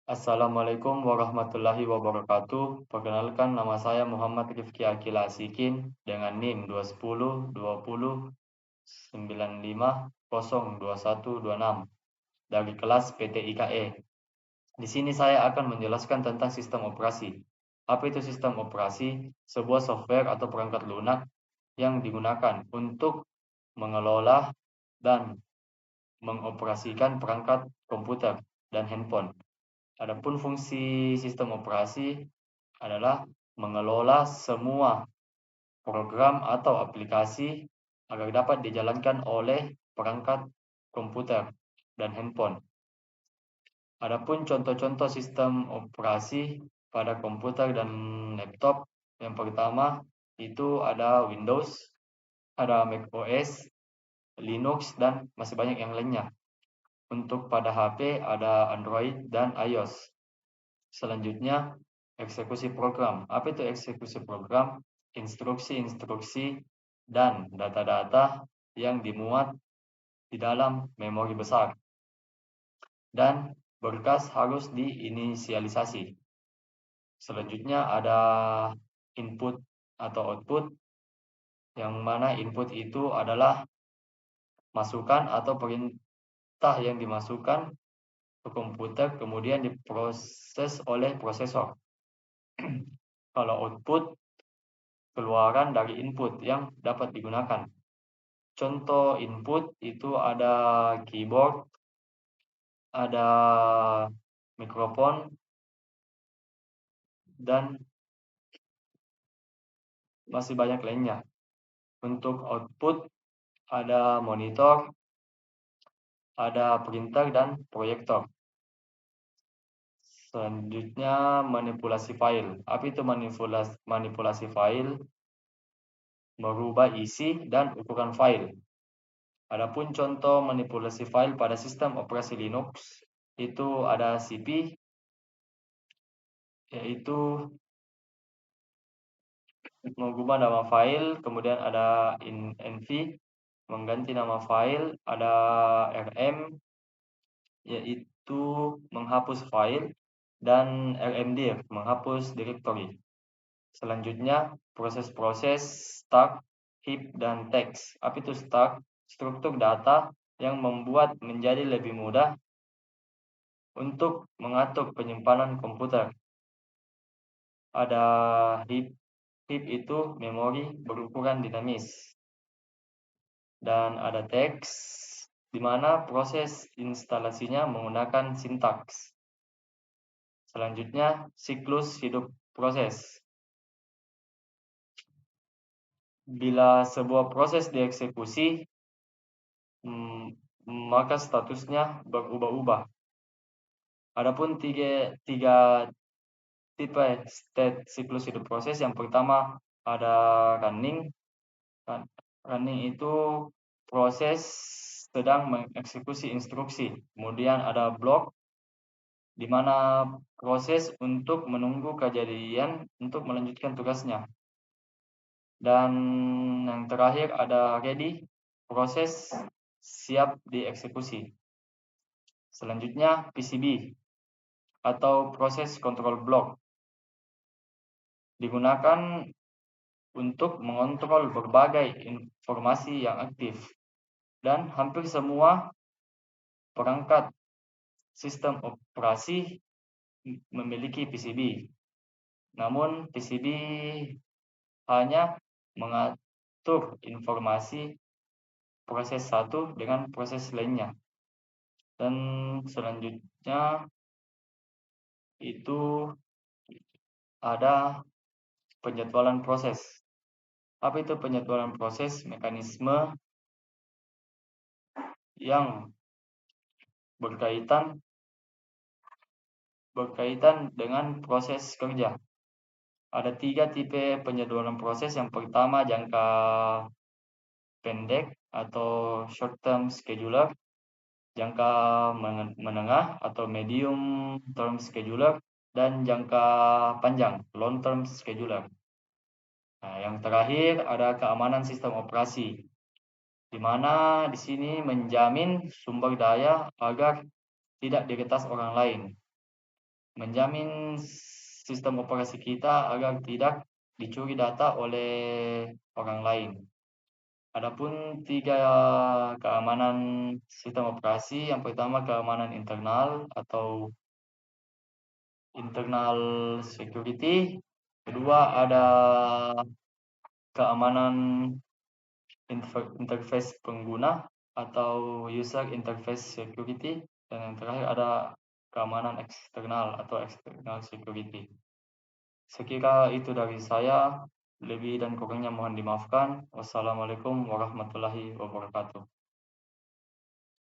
Assalamualaikum warahmatullahi wabarakatuh. Perkenalkan, nama saya Muhammad Rifki Akil Asikin dengan NIM 210 20 95 02126 dari kelas PT IKE. Di sini saya akan menjelaskan tentang sistem operasi. Apa itu sistem operasi? Sebuah software atau perangkat lunak yang digunakan untuk mengelola dan mengoperasikan perangkat komputer dan handphone. Adapun fungsi sistem operasi adalah mengelola semua program atau aplikasi agar dapat dijalankan oleh perangkat komputer dan handphone. Adapun contoh-contoh sistem operasi pada komputer dan laptop, yang pertama itu ada Windows, ada macOS, Linux, dan masih banyak yang lainnya. Untuk pada HP ada Android dan iOS. Selanjutnya, eksekusi program. Apa itu eksekusi program? Instruksi-instruksi dan data-data yang dimuat di dalam memori besar. Dan berkas harus diinisialisasi. Selanjutnya ada input atau output, yang mana input itu adalah masukan atau perintah yang dimasukkan ke komputer kemudian diproses oleh prosesor. Kalau output, keluaran dari input yang dapat digunakan. Contoh input itu ada keyboard, ada mikrofon, dan masih banyak lainnya. Untuk output ada monitor, ada printer, dan proyektor. Selanjutnya manipulasi file. Apa itu manipulasi file? Merubah isi dan ukuran file. Adapun contoh manipulasi file pada sistem operasi Linux itu ada cp, yaitu mengubah nama file, kemudian ada env, mengganti nama file, ada rm, yaitu menghapus file, dan rmdir, menghapus directory. Selanjutnya, proses-proses start, heap, dan text. Apa itu start? Struktur data yang membuat menjadi lebih mudah untuk mengatur penyimpanan komputer. Ada heap. Heap itu memori berukuran dinamis. Dan ada teks, di mana proses instalasinya menggunakan sintaks. Selanjutnya, siklus hidup proses. Bila sebuah proses dieksekusi, maka statusnya berubah-ubah. Adapun tiga tipe state siklus hidup proses. Yang pertama ada running. Running itu proses sedang mengeksekusi instruksi. Kemudian ada block, di mana proses untuk menunggu kejadian untuk melanjutkan tugasnya. Dan yang terakhir ada ready, proses siap dieksekusi. Selanjutnya PCB atau proses control block, digunakan untuk mengontrol berbagai informasi yang aktif. Dan hampir semua perangkat sistem operasi memiliki PCB. Namun PCB hanya mengatur informasi proses satu dengan proses lainnya. Dan selanjutnya itu ada penjadwalan proses. Apa itu penjadwalan proses? Mekanisme yang berkaitan dengan proses kerja. Ada 3 tipe penjadwalan proses. Yang pertama jangka pendek atau short term scheduler, jangka menengah atau medium term scheduler, dan jangka panjang long term scheduler. Nah, yang terakhir ada keamanan sistem operasi, di mana di sini menjamin sumber daya agar tidak diretas orang lain. menjamin sistem operasi kita agar tidak dicuri data oleh orang lain. Adapun 3 keamanan sistem operasi, yang pertama keamanan internal atau internal security, kedua ada keamanan interface pengguna atau user interface security, dan yang terakhir ada keamanan eksternal atau external security. Sekira itu dari saya, lebih dan kurangnya mohon dimaafkan. Wassalamualaikum warahmatullahi wabarakatuh.